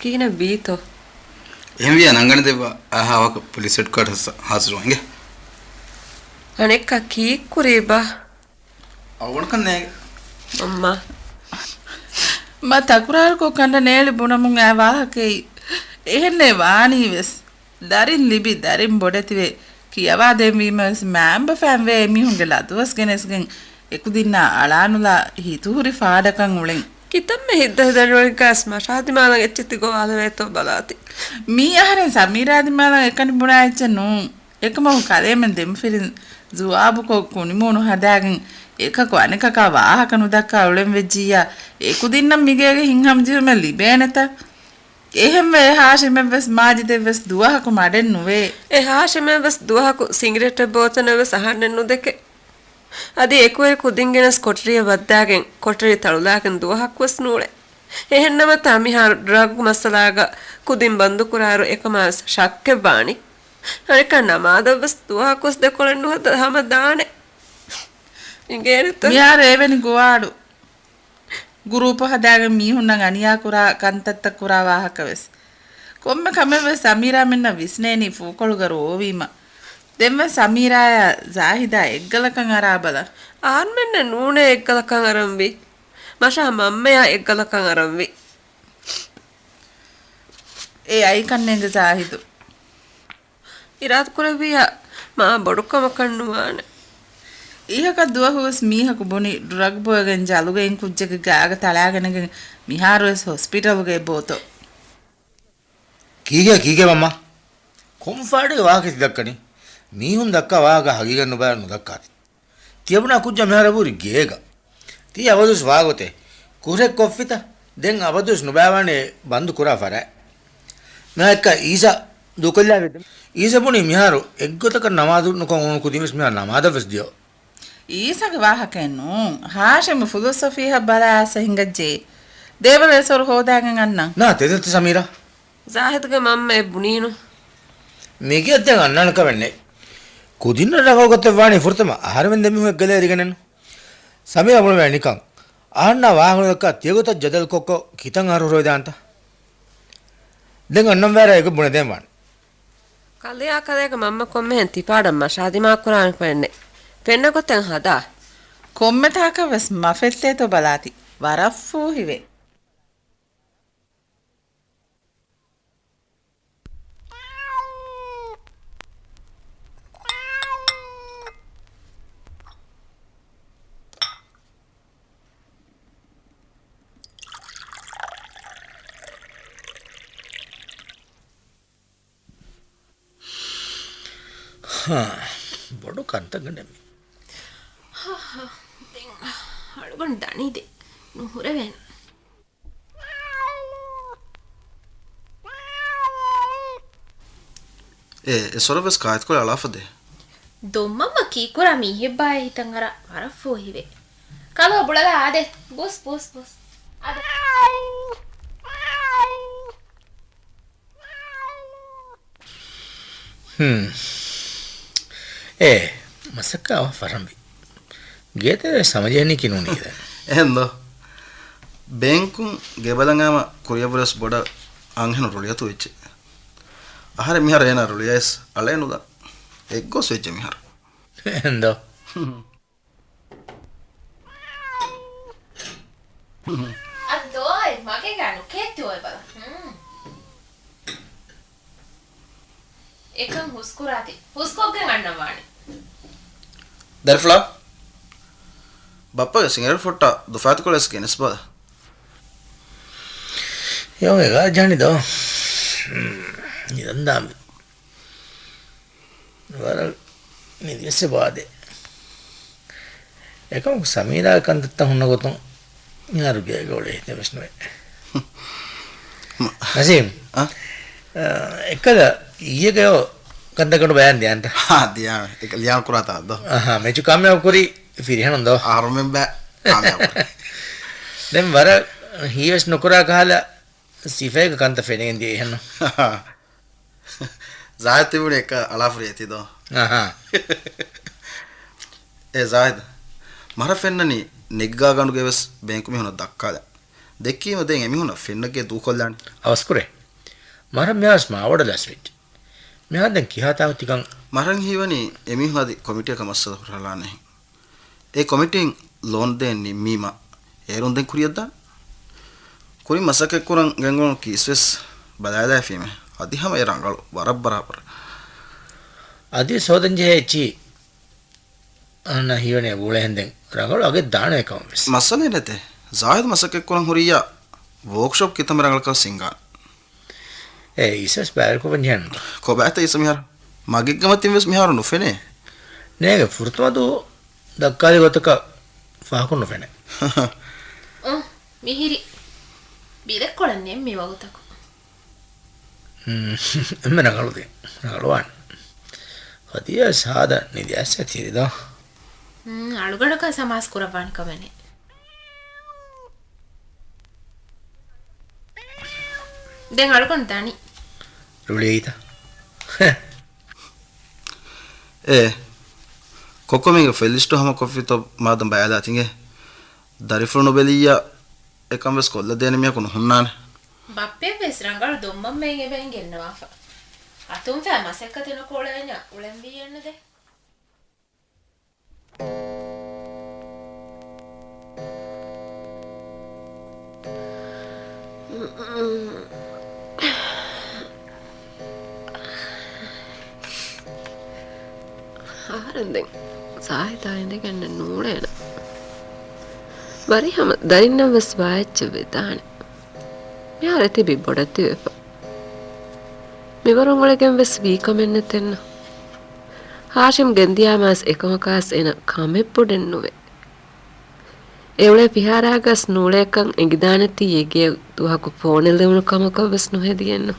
kihina beeto එහෙම නංගන දෙව ආහවක police head quarters හාසරුවන්ගේ anekka kiikkuriba අවුණ කන්නේ amma ma takurar ko kanda neli bunamun awahake ehenne waani wes darin libi darin bodetiwe kiyawa demwimas mamba famwe mihunge ladwas genesgen ekudinna alanula hituhuri faadakan ulen kitamme hiddadanolikas mashadimalan etchiti go alaveto balati mi aharen samiradimalan ekani bunaiche nu ekamahu kalemen demfirin zuabu ko kunimunu hadagen ekako anekaka wahakanu dakka ulen vejjiya ekudinna migege hinham jirume libeneta ehemme haashime ves majide ves duwahaku maden nuwe haashime ves duwahaku cigarette botane ves ahanne nudeke adi ekure kudingenes kotriya baddagen kotri talulagen duwahak ves nule ehennama tamihar drug masalaga kudin bandu kuraru ekamas shakke bani aneka namada ves duwahak ves dekolennu hama daane ingeneta miyar eveni goadu group hadaga mihunnan aniya kura kantatta kura wahaka ves komme kame ves samira menna visneni fukolugaru ovima demme samira ya zahida eggalakan arabala aan menne nuune eggalakan aramvi masha mammeya eggalakan aramvi e ai kannenge zahidu irat kuraviya ma bodukama kannuwane ihaka duwahus mihaku boni drug boygen jalugen kujjege gaaga talagenegen miharues hospital ge boto kige mamma konfaade waake dakkani mihun dakka waaga hagigen nuba nudakkati tiyabuna kujja miharaburi geega ti avadus waagote kure koffita den avadus nubawane bandu kura fara naakka isa dukolla vedde isa boni miharu eggotaka namadu nukon unu kudimis mihar namada vesdio ಈಸಗ ವಾಹಕೆನ್ನು ಹಾಶೆಮ philosophy ಹಬ್ಬಲ ಸಹಿಂಗಜ್ಜೆ ದೇವಲೇಸರು ಹೋದಾಗಂ ಅನ್ನ ನಾ ತೆದತ್ತ ಸಮೀರಾ ಜಾಹಿದ್ಗೆ ಮಮ್ಮೆ ಬುನೀನು ನೇಗಿ ಅದ್ದೆ ಅನ್ನನಕ ವೆನ್ನೆ ಕುದಿನ ರಗೋಗತ್ತೆ ವಾಣಿ ಫುರ್ತಮ ಆಹಾರವೆನ್ ದೆಮಿ ಹೆಗ್ಗಲೆ ಅರಿಗನೆನ್ನು ಸಮೀರಾ ಬುಣ ವೆನಿಕಂ ಆನ್ನ ವಾಹನಕ ತೆಗೊತ ಜದಲ್ ಕೊಕ್ಕೊ ಕಿತಂ ಹಾರು ರೋಯ್ದ ಅಂತ ದೆಂಗ ಅನ್ನಂ ವೇರ ಎಗ ಬುಣ ದೇಮಾನ್ ಕಲಿಯಾ ಕಲೆಗ ಮಮ್ಮ ಕೊಮ್ಮೆ ಹಂತಿ ಪಾಡಮ್ಮ ಶಾದಿಮಾ Quran ಪೆನ್ನೆ penna goten hada komme taka ves mafette to balati waraffu hive bodu kanta gandemi ಅಳ್ಗೊಂಡು ದಣಿದೆ ಹುರವೇನು ಸೊರಬಸ್ ಕಾಯ್ತ್ಕೊಳ್ಳಿ ಅಳಾಫದೆ ದೊಮ್ಮಮ್ಮ ಕೀಕುರ ಮೀಹೆಬ್ಬಾಯ ಹಿತಂಗರ ವರಫೋ ಹಿವೆ ಕಲೋ ಬುಳಗ ಆದೆ ಬೋಸ್ ಬೋಸ್ ಬೋಸ್ ಆದೆ masaka awa farambi gete samajeni kinuni ida ehendo benkun gebalangama kuriyabulas boda anghenu roliyatu weche ahare mihara ena roliyas alenuda eggos weche mihara ehendo adoy mage ganu kettoy bala ekam huskurati huskoggen annawani darfla bappa singar fotta dufat koles kenes bada yo ega jani do idandam wara ni disse bade ekam samira kandatta hunna goton yaru ge gole devesnoe nasim ekada iyege kandakandu bayan dianta ha diya ek liyan kurata do aha mechu kamya kuri firihan do armen ba kamya den wara hies nokura kahala sifek kanta fenen di henno zaati bude ek alafri eti do aha e zaid mara fennani Negi Gaagan'du geves benku mi hono dakkala දෙකීම දැන් එමිහුණ ෆෙන්නගේ දූ කොල්ලාන් අවස්කුරේ මරම් මෙයාස් මාවඩලස් වෙච්ච මෙයා දැන් කියාතාව ටිකන් මරන් හිවනි එමිහු අදි කොමිටියක මස්සද කරලා නැහැ ඒ කොමිටියෙන් loan දෙන්නේ මීමා ඒරුන් දැන් කුරියද්දා කුරි මසකේ කුරන් ගංගොන් කිස්වස් බදාදා ෆීමේ අදි හැම ඒ රංගල බරබරපර අදි සෝදන් ජෙච්චි අන්න හිවනේ බුලෙන්දෙන් රංගල අගේ දාන එකම වෙස් මසනේ නැතේ zaid masake kuran huriya workshop kitam rangal ka singa ඉසස් බෑල් කො වන්යන් ko baata isa mihar magik gamatin wes mihar nu fene නේග ෆුර්තවදු දක්කාලි ගොතක ෆාකුණු ෆෙනේ මිහිරි බිලක් කොළන්නේ මේ වගතක එම්ම නගලුදේ නගලුවන් හදිය සාද නිදැස් ඇතිරිද අලුගඩක සමාස් කුරපාන් කමනේ දැන් අලුගොන් තනි රුලීත kokomenge felisto hama kofito madam bayada tinge darifruno beliya ekam wes kolla dene miya kono hunnane බප්පේ වෙස් රංගල දුම්මම් මෙන් එබෙන් ගෙන්නවා අතුම් ෆෑමස් එක තන කොළේන උලම් බියන්නද ආරෙන්දෙන් සාහිතායින්ද ගන්න නූලේන බරි හැම දරින්නම් වෙස් වාච්ච වෙදාන මෙහාර තිබි බොඩති වෙප මෙවරුන් වලගෙන් වෙස් වී කමෙන්න තෙන්න හාෂම් ගෙන්දියාමස් එකමකාස් එන කමෙප්පොඩෙන් නුවේ එවලේ පිහාරාගස් නූලේකන් එගිදානති යෙගේ දුහකු ෆෝනෙල් දෙවුණු කමක වෙස් නොහෙදියෙන්න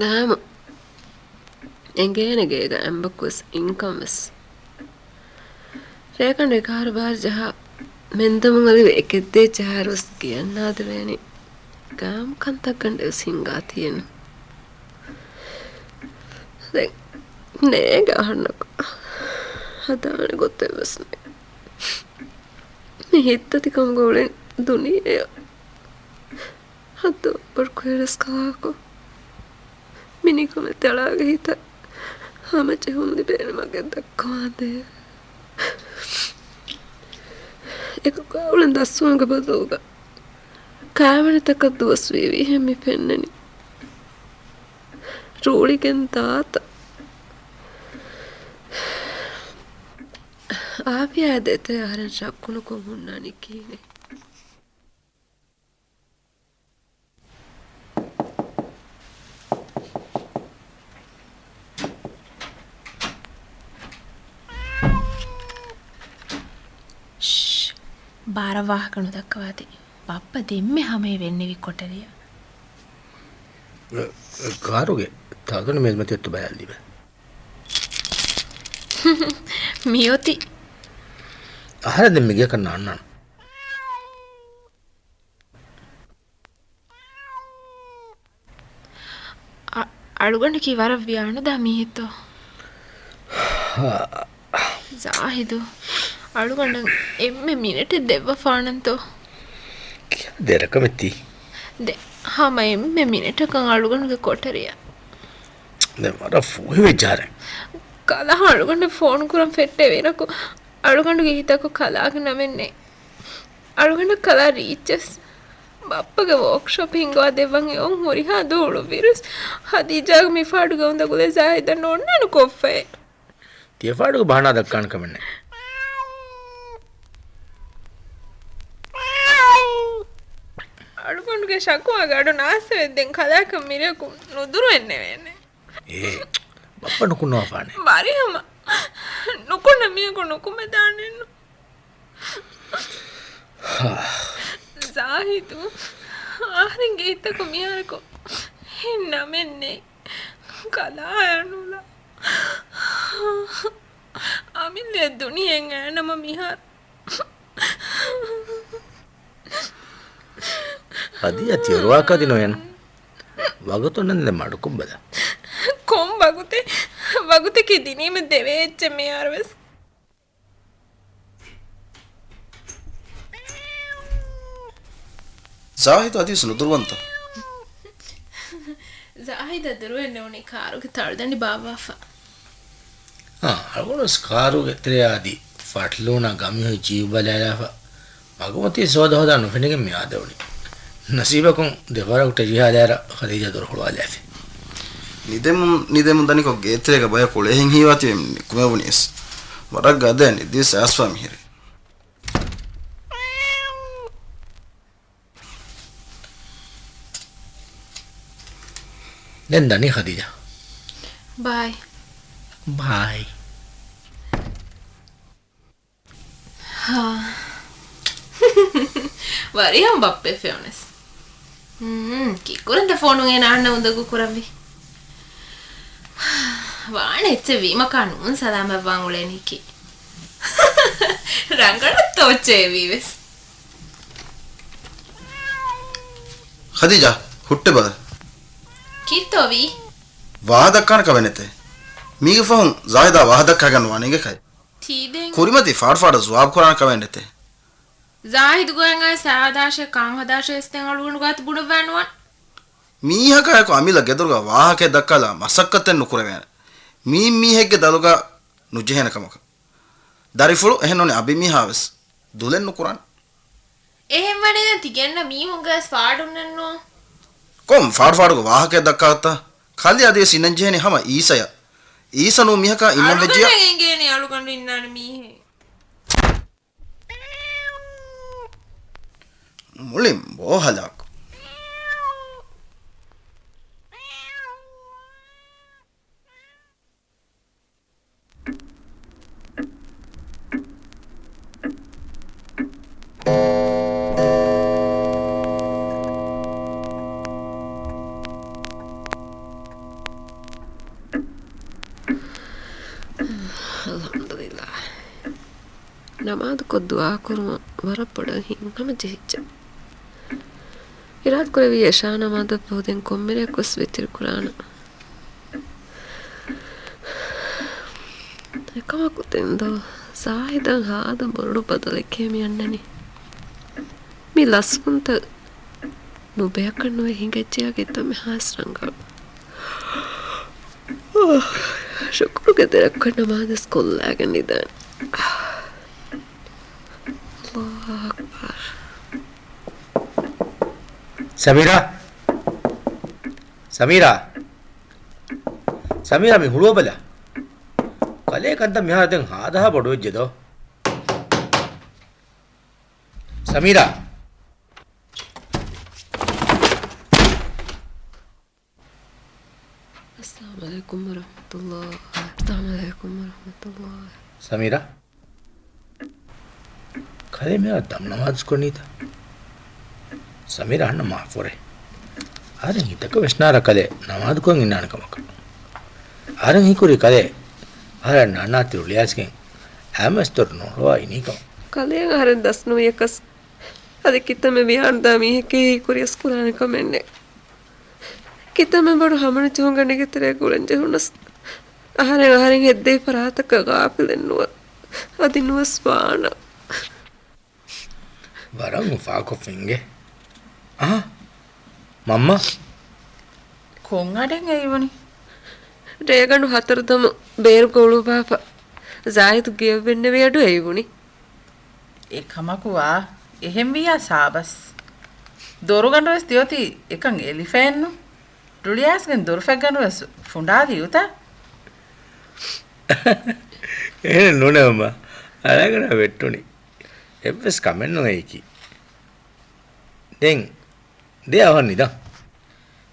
ගාම ಎಂಗೇನಗೇಗ ಎಂಬಕ್ಕುಸ್ ಇನ್ಕಮ್ಸ್ ರೇಕಂಡೆ ಕಾರುಬಾರ್ ಜಹ ಮೆಂದಮಂಗಲಿ ಎಕೆದ್ದೆ ಚಾರುಸ್ ಗಿಯನ್ನಾದವೇನಿ ಗಾಮ್ ಕಂತಕ್ಕಂಡೆ ಸಿಂಗಾತಿಯನು ನೇಗ ಹಣ್ಣಕು ಅದಾನೆ ಗೊತ್ತೇವಸ್ನೆ ಹಿತ್ತತಿ ಕಂಗೋಳೆ ದುನಿಯ ಹತ್ತು ಬರ್ಕೊಯರಸ್ ಕಾಕು මිනිකම තලාගේ හිත හැමච හොඳි බේන මගේ දක්වාදේ එක කවුලෙන් දස්සුවන්ග බදෝග කෑවන තක දුවස් වේවී හැමි පෙන්නනි රෝලිගෙන් තාත ආපිය ඇදෙත ආරෙන් ශක්කුණු කොමුන්නානි කීනේ ಬಾರವಾಹಕನು ದಕ್ಕವಾದಿ ಪಪ್ಪ ದೆಮ್ಮೆ ಹಮೆ ವೆನ್ನೆವಿ ಕೊಟ್ಟರಿಯ ಕಾರುಗೆ ತಾಗನ ಮೇಲ್ಮತಿ ಎತ್ತು ಬಯಲ್ಲಿವೆ ಮಿಯೋತಿ ಆಹಾರ ದೆಮ್ಮಿಗೆ ಕನ್ನ ಅಣ್ಣನ ಅಳುಗಂಡಕಿ ವರ ವ್ಯಾಣದ ಮೀಹಿತ್ತು ಜಾಹಿದು ಅಳುಗಂಡ ಎಮ್ಮೆ ಮಿನಿಟ್ ದೆವ್ವ ಫಾಣಂತೋ ದೆರಕಮೆತ್ತಿ ದೆ ಹಮ ಎಮ್ಮೆ ಮಿನಿಟಕ ಅಳುಗಂಡಗೆ ಕೊಟ್ಟರಿಯ ದೆ ಮರ ಫೂಹಿ ವಿಚಾರೆ ಕಲಹ ಅಳುಗಂಡ ಫೋನ್ ಕುರಂ ಫೆಟ್ಟೆ ವೇರಕು ಅಳುಗಂಡಗೆ ಹಿತಕು ಕಲಾಗ ನಮೆನ್ನೆ ಅಳುಗಂಡ ಕಲಾ ರೀಚಸ್ ಬಪ್ಪಗೆ ವರ್ಕ್ಶಾಪ್ ಹಿಂಗೋ ದೆವ್ವಂಗೆ ಓಂ ಹುರಿಹಾ ದೂಳು ವಿರುಸ್ ಹದೀಜಾಗ ಮಿಫಾಡುಗೆ ಒಂದಗುಲೆ ಜಾಹಿದ ನೋಡ್ನಾನು ಕೊಫೆ ತಿಯಫಾಡುಗೆ ಬಾಣ ದಕ್ಕಾಣ ಕಮೆನ್ನೆ ಅಳುಗಂಡುಗೆ ಶಕುವಾಗ ಅಡು ನಾಸವೆದ್ದೆಂ ಕದಾಕ ಮಿರಕು ನುದುರು ಎನ್ನೆವೇನೆ ಬಪ್ಪ ನುಕುಣ್ಣುವ ಫಾಣೆ ಬಾರಿ ಹಮ ನುಕುಣ್ಣ ಮಿಯಕು ನುಕುಮೆ ದಾಣೆನ್ನು ಜಾಹಿದು ಆಹರಿಂಗೆ ಇತ್ತಕು ಮಿಯಾರಕು ನಮೆನ್ನೆ ಕಲಾಯನುಲ ಆಮಿಲ್ಲೆ ದುನಿಯೆಂ ನಮ್ಮ ಮಿಹಾರ್ ಅದಿಯ ತಿರುವಾಕದಿನೋ ಏನು ವಗತೊಂಡೆ ಮಡುಕುಂಬದ කොම් වගුතේ කිදිනීම දෙවෙච්ච මෙයාරවස් ಜಾಹಿದ್ ಅದೀಸ್ ನುದುರುವಂತ ಜಾಹಿದ ದುರುವೆನ್ನೆ ಉನಿ ಕಾರುಗೆ ತಳ್ದಂಡಿ ಬಾಬಾಫ අගොනස් කාරුගේ ත්‍රේ ආදී ෆට්ලෝන ගමිය ජීවබලයලාව මගමති සෝද හොදා නොෆෙනගෙ මියාදවනි නසීබකුන් දෙවරකට ජිහාදාර ඛදීජා දොරහොලාලෑෆි නිදෙම දනිකො ගේත්‍රේක බය කොලෙහින් හීවාති කුමවුනිස් වරක් ගදෑනි දිස් ආස්වා මිහිරේ දැන් දනි ඛදීජා බයි bye වරියම් බප්පේ ෆෙවනස් කිකුරන්ට ෆෝනුගේ නාන්න උදගු කුරම්වි వాణి ఇచ్చే వీమకాను సలామ వాంగులేనికి రంగడతో వచ్చేవివెస్ ಖದೀಜಾ ಹುಟ್ಟೆ ಬದ ಕಿತ್ತೋವಿ ವಾಹದಕ್ಕಾನ ಕವೆನೆತೆ ಮೀಗೆ ಫೋನ್ ಜಾಹಿದಾ ವಾಹದಕ್ಕಾಗನ್ ವಾನಿಗೆ ಕೈ ತೀದೆಂ ಕುರಿಮತಿ ಫಾಡ್ ಜವಾಬ್ ಕೊರಾನ ಕವೆನೆತೆ ಜಾಹಿದ್ ಗೋಯಂಗ ಸಾದಾಶ ಕಾಂ ಹದಾಶ ಎಸ್ತೆಂ ಅಳುಗುಣ ಗಾತ್ ಬುಡವಾನುವನ್ ಮೀಹಕಾಯಕು ಅಮಿಲ ಗೆದುರುಗ ವಾಹಕೆ ದಕ್ಕಲ ಮಸಕ್ಕತ್ತೆ ನುಕುರವೇನ ಮೀಹೆಗ್ಗೆ ದಲುಗ ನುಜ್ಜೆಹೆನ ಕಮಕ ದರಿಫುಳು ಎಹನೋನೆ ಅಬಿಮಿಹಾವೆಸ್ ದುಲೆನ್ ನುಕುರಾನ್ එහෙම වනේ දැන් තිගෙන්න මීහුන්ගස් ෆාඩුන්නන්නෝ කොම් ෆාඩුග ವಾಹಕೆ ದಕ್ಕಾತ ಖಾಲಿ ಅದೇ ಸಿನಂಜೆಹನೆ ಹಮ ಈಸನು ಮಿಹಕ ಇನ್ನಂ ವೆಜ್ಜಿಯ ಎಂಗೇನೆ ಅಳುಗಂಡು ಇನ್ನಾನ ಮೀಹೆ ಮುಳಿಂ ಬೋಹಲಾಕ್ ನಮಾದ್ ಕೊ ದುಆ ಕರು ವರ ಪಡ ಹಿಂಗಮ ಜೆಹಿಚ್ಚ ಇರಾತ್ ಕೊರವಿ ಯಶಾ ನಮಾದ ಬಹುದೆನ್ ಕೊಮ್ಮೆರೆ ಕೊಸ್ ವಿತಿರ್ ಕುರಾನ එකම කුතෙන්ද සාහිදන් හාද බොරුඩු බදලෙක්කේ මියන්නනි මි ලස්කුන්ත නුබයකන්නුවේ හිඟච්චියාගේ තම හාස්රංගල් ಶುಕ್ರುಗೆ ತೆರಕ್ಕ ನಮಾಜ್ ಕೊಲ್ಲಾಗ ನಿದಾನ ಅಲ್ಲಾಹ್ ಅಕ್ಬರ್ ಸಮೀರಾ ಮಿ ಹುಳುವ ಬಲ ಕಲೆ ಕಂತ ಮಿಹಾದೆಂ ಹಾದಹ ಬಡೋಜ್ಜೆದೋ ಸಮೀರಾ ಅಸ್ಸಲಾಮು ಅಲೈಕುಂ ವರಹಮತುಲ್ಲಾಹ್ ಅಸ್ಸಲಾಮು ಅಲೈಕುಂ ವರಹಮತುಲ್ಲಾಹ್ ಸಮೀರಾ ಕಲೆ ಮೇರಾ ದಮ್ ನಮಾಜ್ ಕೊನೀತ ಸಮೀರಾ ಅಣ್ಣ ಮಾಫೋರೆ ಆರಂ ಹಿತಕ ವಿಷ್ಣಾರ ಕಲೆ ನಮಾಜ್ ಕೊಂ ಇನ್ನಾನ ಕಮಕ ಆರಂ ಹಿಕುರಿ ಕಲೆ ಆರ ನಾನಾ ತಿರುಳಿಯಾಸ್ಗೆ ಆಮಸ್ತರ್ ನೋಡುವ ಇನಿಕಮ ಕಲೆಯ ಹರನ್ ದಸ್ನು ಯಕಸ್ ಅದಕ್ಕಿತ್ತಮೆ ವಿಹಾರ್ದ ಮೀಹಕ್ಕೆ ಕುರಿಯಸ್ ಕುರಾನ ಕಮೆನ್ನೆ ಕಿತ್ತಮೆ ಬಡು ಹಮಣ ಚೋಂಗಣಿಗೆ ತೆರೆ ಗುಳಂಜೆ ಹುಣಸ್ ಆಹಾರೆಂ ಹೆದ್ದೆ ಪರಾತಕ ಗಾಪಿಲೆನ್ನುವ ಅದಿನ್ನುವ ಸ್ವಾನ ವರಂ ಫಾಕೊಫಿಂಗೆ ಮಮ್ಮ කොංගඩෙන් ඇයිවනි ರೇಗಂಡು ಹತರದಮ ಬೇರುಗೋಳು ಬಾಪ ಜಾಯಿದು ಗೆವ್ವೆನ್ನೆ ವೇಡು ಐವುನಿ එකමකුවා එහෙම් වියා සාබස් දොරුගඩුවස් තියෝති එකන් එලිෆෑන්නු රුලියාස්ගෙන් දොරුෆැග්ගනුවස් ෆුන්ඩාදී යුතා එහෙන නොනවම අරගෙන වෙට්ටුනි එවස් කමෙන් නොයකි දෙන් දෙයවන් නිදා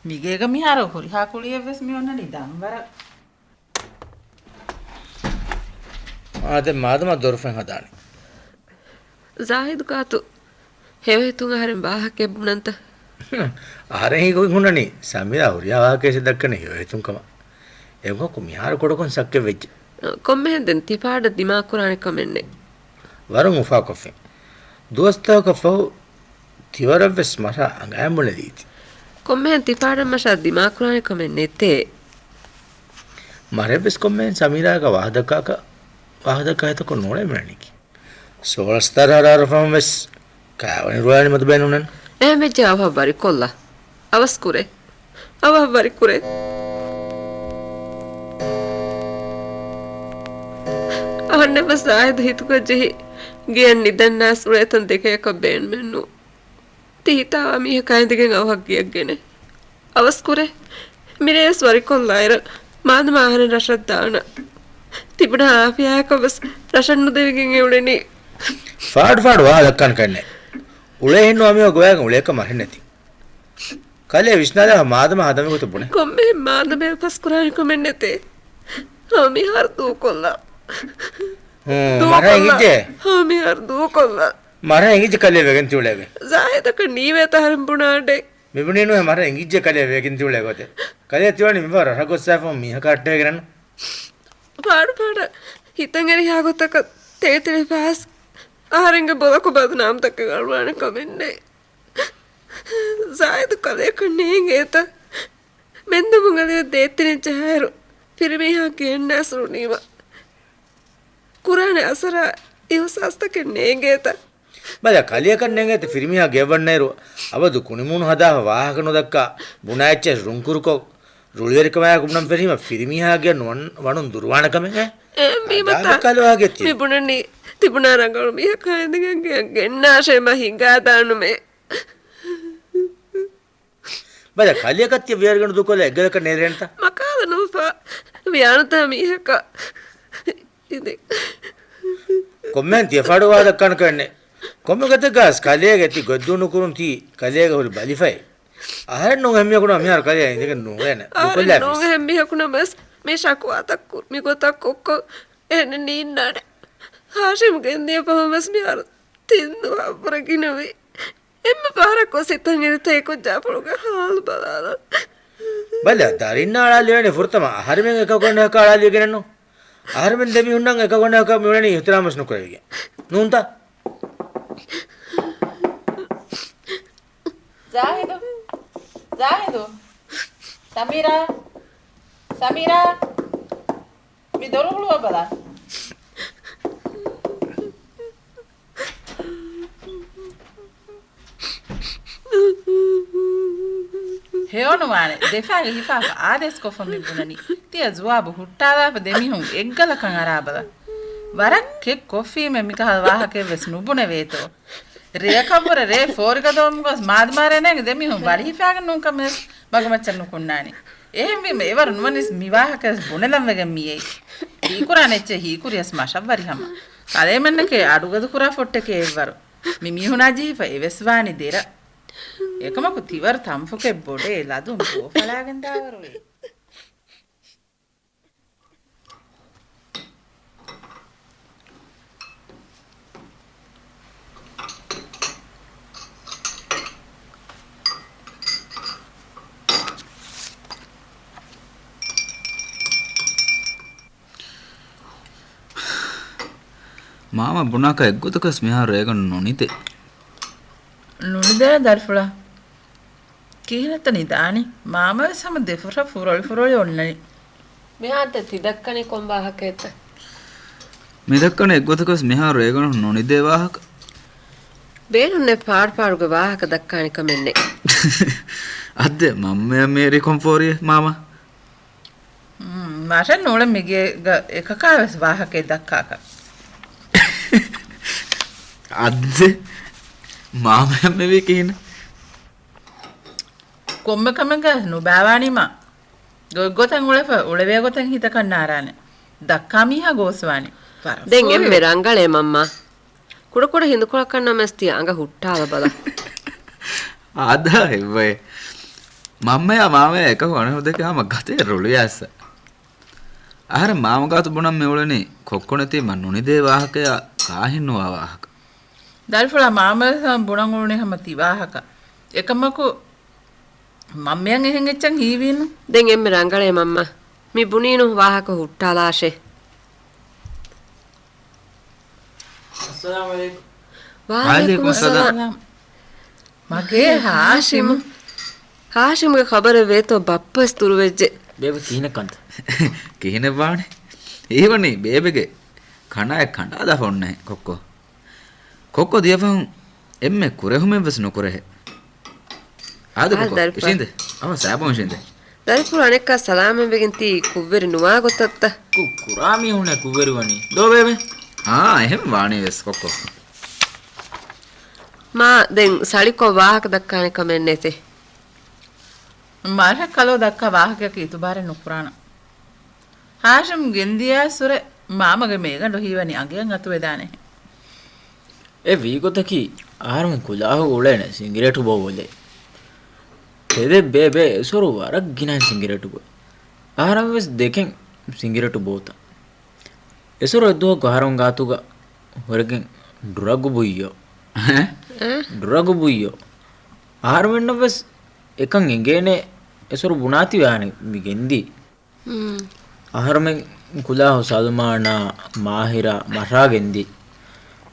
මිගේක මිහාර හොරිහා කුලියෙවස් මියොන්න නිදන් වර ආද මාදම දොරුෆෙන් හදානි ಜಾಹಿದ್ ಕಾತು ಹೆವೆ ತುಂಗ ಹರೆಂ ಬಾಹಕ್ಕೆ ಬುಣಂತ ආරෙහි ගොයි හුණනි සමීරා හොරියා වාකේසි දක්කනේ යොහෙතුන්කම එවක කුමිහාර කොඩකොන් සක්කෙ වෙච්ච ಕೊಮ್ಮೆ ಹೆಂದೆನ್ ತಿಪಾಡ ದಿಮಾ ಕುರಾನೆ ಕಮೆನ್ನೆ ವರಂ ಉಫಾ ಕೊಫೆ ದೋಸ್ತಕ ಫೌ ತಿವರವೆಸ್ ಮರ ಅಂಗಾಂಬುಳೆ ದೀತಿ ಕೊಮ್ಮೆ ಹೆನ್ ತಿಪಾಡ ಮಶ ದಿಮಾ ಕುರಾನೆ ಕಮೆನ್ನೆ ತೇ මරේ බිස්කොම්මෙන් සමීරාක වාහදක හිතක නෝලේ මණිකි සෝලස්තරාර ෆම්ස් කාවනි රුවානි මත බැනුනන් එහෙම ජාව බරි කොල්ලා අවස් කුරේ අව බරි කුරේ අහන්න බසායද හිතුක ජෙහි ගෙන් නිදන්නාස් උරේතන් දෙකේක බෙන් මෙන්නු තීතා මිහ කයින්දගෙන් අවහක් ගියක්ගෙන අවස් කුරේ මිරේස් වරි කොල්ලා ඉර මාද මාහන රෂත් දාන තිබුණ ආපියාක බස් රෂන් නුදෙවිගෙන් එවුණෙනි ෆාඩ් වාදක්කන් කන්නේ උලේ හින්නු අමිය ගෝයක උලේක මරන්නේ නැති කලේ විශ්නාලා මාදම හදම කොට බුනේ කොම්මේ මාදම පස් කුරානි කොමෙන්නේතේ හමි හර්දු කොල්ලා මරා ඉංගිජේ හමි හර්දු කොල්ලා මරා ඉංගිජේ කලේ වෙගෙන් තුලේගේ ජායදක නීවේත හරම්බුණාඩේ මෙබුණේනෝ මරා ඉංගිජේ කලේ වෙගෙන් තුලේ ගොතේ කලේ තියවනි මෙව රහගොස්සාෆම් මිහ කට්ටේ කරන්න පාඩ හිතන් එරි හාගොතක තේතේ පාස් ආරංග බොලක බදනාම් තක ගල්වාන කමෙන්නේ ජායද කලේ කන්නේ ගේත මෙන්ද මුගලේ දේතිනේ ජහරු පිරිමිහා කියන්නේ සුණීව කුරානේ අසර ඉවසස්තක නේගේත බල කලිය කන්නේ ගේත පිරිමිහා ගෙවන්නේරු අවදු කුණිමුණු හදා වාහක නොදක්කා බුනාච්ච රුංකුරුකෝ රුලියරිකමයා කුම්නම් පෙරීම පිරිමිහා ගිය වණුන් දුර්වාණකම මීමතා කලවාගෙත් තිබුණනි තිබුණා රංගල මිහ කයින්දගෙන් ගෙන්නාෂේ මහින්ගා දානු මේ බල කලිය කත්‍ය වියර්ගණ දුකොල එගලක නේරෙන්ත මකාද නෝපා වියානතා මිහක ඉතින් කොම්මෙන්ට් යෆඩ වාදක්කන් කන්නේ කොම්මගත ගස් කලිය ගැති ගොද්දුණු කුරුන් ති කලිය ගහුල් බලිෆයි ආරෙන් නෝ හැමිය කුණ මිහාර කලිය ඉඳගෙන නෝගෙන දුකොල්ලා නෝ හැමිය කුණ මස් මේ ශක්වාතක් කුර්මි ගොතක් ඔක්ක එන්න නින්නඩ හාෂිම් ගෙන්දිය පහමස් මිහාර තින්දු අපරකිනවේ එම්ම පාරක් ඔසිතන් ඉරිතේ කොජ්ජා පොළොක හාල් බලාලා බල දරින්න ආලාලියනේ ෆුර්තම ආහාරෙන් එක කොන්න එක ආලාලිය ගෙනන්නෝ ආහාරෙන් දෙමි හුන්නන් එක කොන්න එක මෙවලනේ හිතරාමස් නොකරවිගේ නුන්තා Zahidu Samira mi dorulu bala Heonu mane defage hifafa ades ko fami bunani tiya zuwabu huttala pa demihun eggala kan arabala warak ke coffee me mikah wahake ves nubune veto ರೇಖಾಪುರ ರೇ ಫೋರ್ಗದೊಮ್ಗೋಸ್ ಮಾದ್ಮಾರೇನಾಗ ದೆಮಿಹುಂ ಬಳಿ ಹಿಫಾಗ ನುಂಕಮ ಬಗಮಚ್ಚನ್ನು ಕುಣ್ಣಾನಿ එහෙම ඒවරුන් වනිස් මිවාහක බුණලම් වෙගම් මියේ හීකුරානෙච්ච හීකුරියස් මෂව්වරිහම කලෙමන්නකේ අඩුගද කුරා ෆොට්ටකේ ඒවරු මිමිහුනා ජීව එවස්වානි දෙර එකමකු තිවර තම්ෆුකේ බොඩේ ලදුම් පෝෆලාගෙන් දාවරුවේ මාම බුණාක එක්ගොතකස් මෙහා රේගන් නොනිතේ නුනිදේ දර්ෆුලා කීනත නිදානි මාම සම දෙෆර ෆුරොල් ඔන්නනි මෙහාට තිදක්කනේ කොම්බාහකෙත මෙදක්කන එක්ගොතකස් මෙහා Reagan නොනිදේ වාහක බේනුනේ පාඩුග වාහක දක්කානි කමෙන්නේ අද්ද මම්ම Mary කොම්ෆෝරිය මාම මාෂ නෝල මිගේ එකකාවස් වාහකේ දක්කාක අද්ද මාම මෙවේ කියන කොම්බකමක නුබෑවානිම ගොතන් උලවේ ගොතන් හිත කන්නාරාන දක්කාමීහ ගෝස්වානි දැන් එම්මෙ රංගලේ මම්මා කුඩ හිඳුකොලක් කන්න මස්තිය අඟ හුට්ටාල බල ආදා එව්වේ මම්මයා මාමයා එක කොන දෙකම ගතේ රුළු යස්ස ආහාර මාම ගාතු බොනම් මෙවලනේ කොක්කොනතේ මන් නොනිදේ වාහකය කාහින්නවා වාහක දල්ෆලා මාම බුණන් උනේ හැම තිවාහක එකමකු මම්මයන් එහෙන් එච්චන් හීවිනු දැන් එම්මෙ රංගලේ මම්මා මි බුනීනු වාහක හුට්ටාලාෂේ अस्सलाम वालेकुम वालेकुम अस्सलाम මගේ हाशिम हाशिम के खबर वे तो बप्पस तुरु वेज्जे බේබ කීනකන්ත කිහින බානේ ඒවනේ බේබෙගේ කණය කණ්ඩාද ෆොන්නේ කොක්කෝ දියපහුන් එම්මෙ කුරෙහුමෙන් වස් නොකරෙහ ආද කොක්කෝ ඉසින්ද අව සෑබොන් ඉසින්ද දරිපුර අනෙක්ක සලාමෙන් වෙගෙන්ති කුව්වෙරි නුවා ගොතත්ත කුරාමි උනේ කුවරුවනි දෝ බේබ එහෙම වානේ වෙස් කොක්කෝ මා දැන් සලිකෝ වාහක දක්කානේ කමෙන්නේතේ ಮಾರ ಕಲೋ ದಕ್ಕ ವಾಹಕಕ್ಕೆ ಇದು ಬಾರೆ ನುಕ್ರಾಣ ಹಾಶಮ್ ಗೆಂದಿಯ ಸುರೆ ಮಾಮಗೆ ಮೇಗಂಡು ಹೀವನಿ ಅಂಗೆಯಂ ಅತು ವೆದಾನೆ ඒ වීගොතකි ආරම කුලාහ උලේන සිංගිරේටු බෝවලේ තෙදෙ බේබේ සොරු වරක් ගිනන් සිංගිරේටු බෝ ආරම වෙස් දෙකෙන් සිංගිරේටු බෝත එසොරු එද්දෝ ගහරම් ගාතුග හොරගෙන් ඩුරගු බුයියෝ ආරම වෙන්න වෙස් එකන් එගේනේ එසොරු බුනාති වානේ මිගෙන්දි ආහාරමෙන් කුලාහ සල්මානා මාහිරා මරාගෙන්දි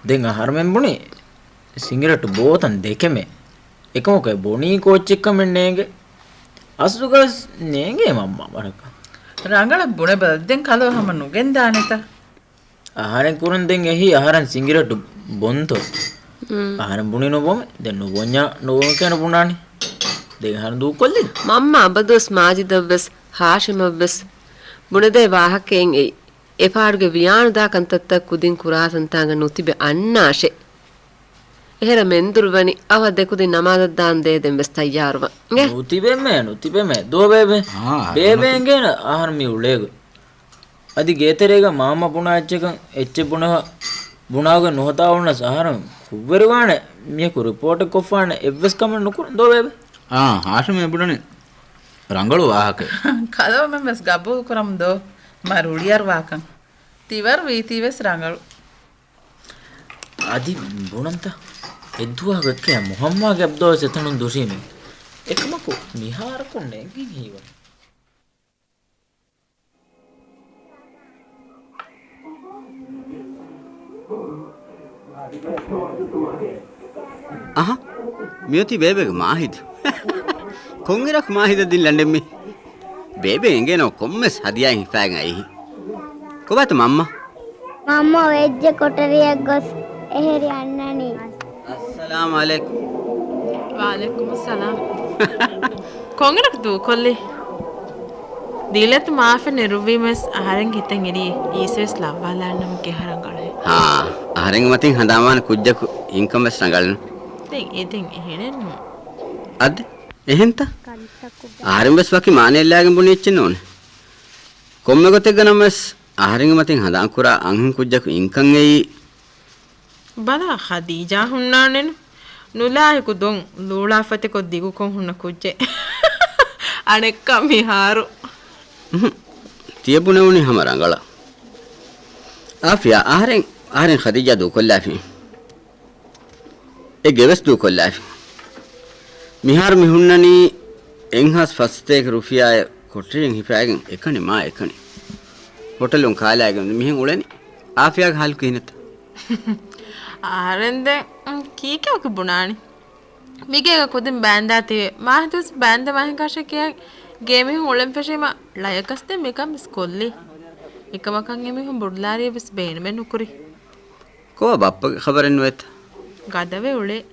දැන් ආහාරමෙන් බුනේ සිංගරට බෝතන් දෙකෙමෙ එකමක බොනී කෝච් එක්කම නේගේ අසුගස් නේගේ මම්මා වරක ರಂಗಳ ಬುಣೆ ಬದೆನ್ ಕಲೋ ಹಮ ನುಗೆನ್ ದಾನೆತ ආහාරෙන් කුරන් දැන් එහි ආහාරන් සිංගරට බොන්තෝ ආහාරන් බුනේ නොබොම දැන් නොබොඤ්ඤා නොබොම කියන බුණානි දැන් ආහාරන් දූ කොල්ලේ මම්මා අබදොස් මාජිදවස් හාෂිමවස් බුණදේ වාහකෙන් එපාඩුගේ වියානුදා කන්තත්ත කුදින් කුරාසන්තාංග නුතිබෙ අන්නාෂෙ එහෙර මෙන්දුරුවනි අව දෙකුදි නමාදත් දාන් දේ දෙම්බස් තයාරුව නුතිබෙමේ දෝ බේබේ බේබෙන් ගෙන ආහාර මි උලේග අදි ගේතරේග මාම පුණාච්චකන් එච්ච පුණහ බුණාග නොහතා වුණ සහරම් කුවරවාන මියකු රිපෝට් එක කොෆාන එවස් කම නුකුර දෝ බේබේ ಹಾಶಮ್ ಎಬುಡನೆ ರಂಗಳು ವಾಹಕ ಕಲೋ ಮೆಂಬಸ್ ಗಬ್ಬು ಕುರಂ ದೋ ಮರುಳಿಯರ್ ವಾಕಂ ತಿವರ್ ವೀತಿವೆಸ್ ರಂಗಳು අදි බුණන්ත එද්දුවා ගක්කේ මොහම්මා ගැබ්දෝ සතනුන් දුසීමේ එකමකෝ නිහාරකෝ නැගි හීව aha miyoti bebege mahid kongirak mahid dillandemmi bebe engeno kommes hadiyan hifagen aihi kobata mamma vejje koteriyak gos eheri annani assalamu alaikum wa alaikum assalam kongirak du kolli dilet maafe niruvimes aharen hiten iri isves lavwalanam ke harangale ha aharen matin handaman kujjaku incomes rangalnu ඉතින් එහෙනෙන් අද එහෙන්ත ආරෙන් bus වකි මානෙල්ලාගෙන් බුනේ ඉච්චෙන්න ඕනේ කොම්මෙ ගොතේ ගනමස් ආරෙන් මතින් හදාන් කුරා අංහින් කුජ්ජක ඉන්කන් එයි බලා ඛදීජා හුන්නානෙන නුලාහිකු දොන් ලූලාෆති කො දිගු කොන් හුන්න කුජ්ජේ අනෙක්ක මිහාරු තියබුනේ උනේ හැම රංගල ආෆියා ආරෙන් Khadija දු කොල්ලාෆි e geves du kollafi mihar mihunnani enhas fasteke rufiya kotrin hifagen ekani ma ekani hotelun kaalagen mihin uleni afia hal kineta arende kike ok bunani mige kudin banda te mahtus banda mahikashe ke game hulen feshima layakaste mekam skolli ekamakan emi hum budlari bis bein men ukuri ko bappa khabaren wet ගදවේ උලේ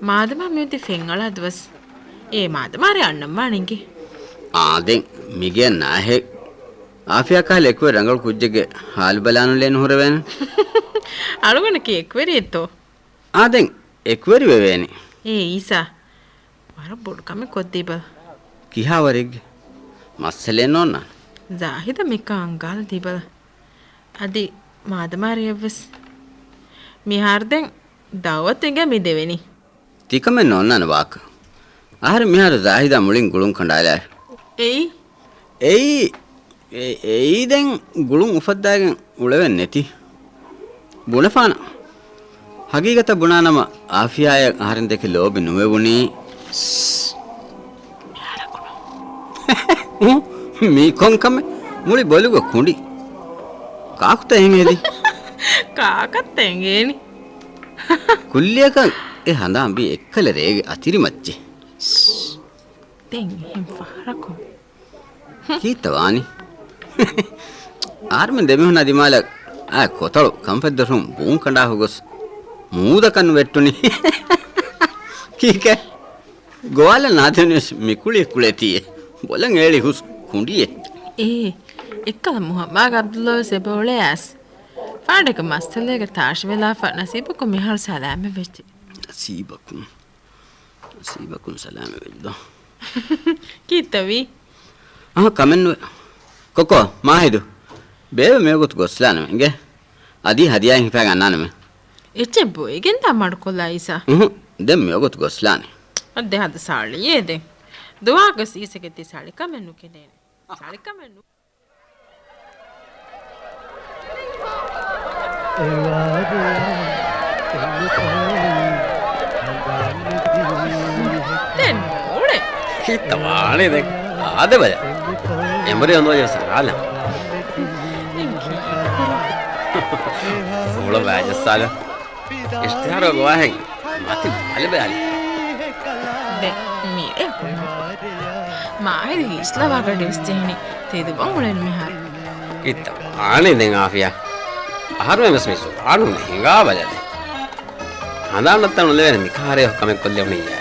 මාදම මියුති ෆෙන්වල දවස් ඒ මාදමාරි අන්නම්මා නින්ගේ ආදෙන් මිගේ නැහැ ආෆියා කාලේ එක්ව රංගල් කුජ්ජගේ හාල් බලානු ලෙන් හොරවෙන අලුගන cake වෙරියතෝ ආදෙන් එක්වරි වෙවේනි ඒ ඊසා වර බොඩ කම කොද්දී බල කිහවරෙග් මස්සලේ නෝන්න ජාහිද මික අංගල් දීබල අදි මාදමාරි එවස් මිහාර්දෙන් දවත් එග මි දෙවෙනි තිකම නෝන්නන වාක ආහර මිහාර ජාහිදා මුලින් ගුළුන් කණ්ඩායලා එයි දැන් ගුළුන් උෆද්දාගෙන් උලවෙන්නේ නැති බුණපාන හගීගත බුණානම ආෆියාය ආහරෙන් දෙක ලෝබි නුවෙවුනි මේ කොන්කම මුලි බොලුව කුණ්ඩි කාකුත එහෙමේදී කාකත් එංගේනි කුල්ලියක ඒ හඳාම්බි එක්කල රේගේ අතිරි මච්චේ දෙන් එහෙම් ෆාරකෝ කීතවානි ආර්මෙන් දෙමිහුණ දිමාල කොතಳು ಕಂಪೆದ್ದರು ಬೂಂ ಕಂಡಾ ಹೋಗಸ್ ಮೂದಕನ್ ವೆಟ್ಟುನಿ ಕೀಕೆ ಗೋವಾಲ ನಾದನೆಸ್ ಮಿಕುಳಿ ಕುಳೆತಿಯೆ ಬೊಲಂ ಹೇಳಿ ಹುಸ್ ಕುಂಡಿಯೆ එක්කල මුහම්මද් අබ්දුල්ලාහ් සෙබෝලේ ඇස් ෆාඩක මස්තලේක තාෂ් වෙලා ෆ නසීබක මිහල් සලාම වෙච්චි නසීබකුන් සලාම වෙද්දෝ කීතවි කමෙන් කොකෝ මාහිදු බේව මේගොත් ගොස්ලාන මෙන්ගේ අදී හදියාන් හිපා ගන්නානම එච්චේ බොයිගෙන් තමඩ කොලයිසා දැන් මේගොත් ගොස්ලානේ අද හද සාලියේ දෙ දුවාග සීසකෙති සාලි කමෙන්නු කෙනේ සාලි කමෙන්නු දැන් ඕනේ කිතවානේ දැන් ආද බය එම්බරේ ඔන්නෝ සාලා Solo vaya sala. Este aro guaje. Mati vale vale. De mire. Maai isla vaga devsteni. Tedu bangulen mehar. Itta aane den afia. Aharme mesmisu. Anu hinga balade. Handanattan levene mikare kame kolle uniya.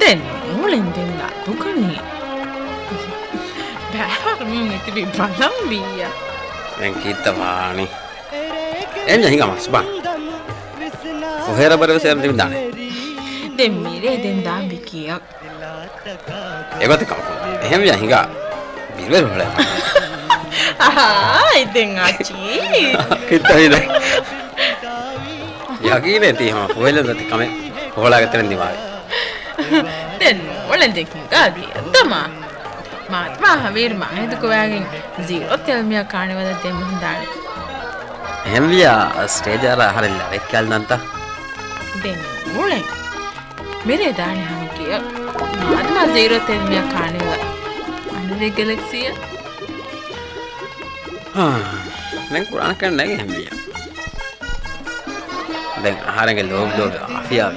Den mulen den la tukani. Bahar min itibi balam biya. දැන් කීතවානි එන්න හිඟ මස් බං කොහෙර බරවසෙන් දෙන්න දානේ දෙම් මීරේ දෙන් දාම් විකියක් ඒවත් කවුද එහෙම යා හිඟ බිරවල හොල ඉතින් ආච්චි කීතවිද යකීනේ තියම කොහෙලද තිකම හොලාගත්තෙන් දිමාවේ දෙන් වලෙන් දෙකින් ගාදී අතමා මාත්මා හවීර් මාහෙදුක වෑගෙන් ජීරෝ තෙල්මියා කාණිවද දෙම් හඳානේ එහෙම යා ස්ටේජ් අර හරිලා වෙක්කල් නන්ත දෙන් මුලෙන් මෙරේ දානේ හම කිය මාත්මා ජීරෝ තෙල්මියා කාණිවද අනුවේ ගැලැක්සිය දැන් කුරාන කන්නේ නැහැ එහෙම යා දැන් ආහාරගේ ලෝග් ආෆියා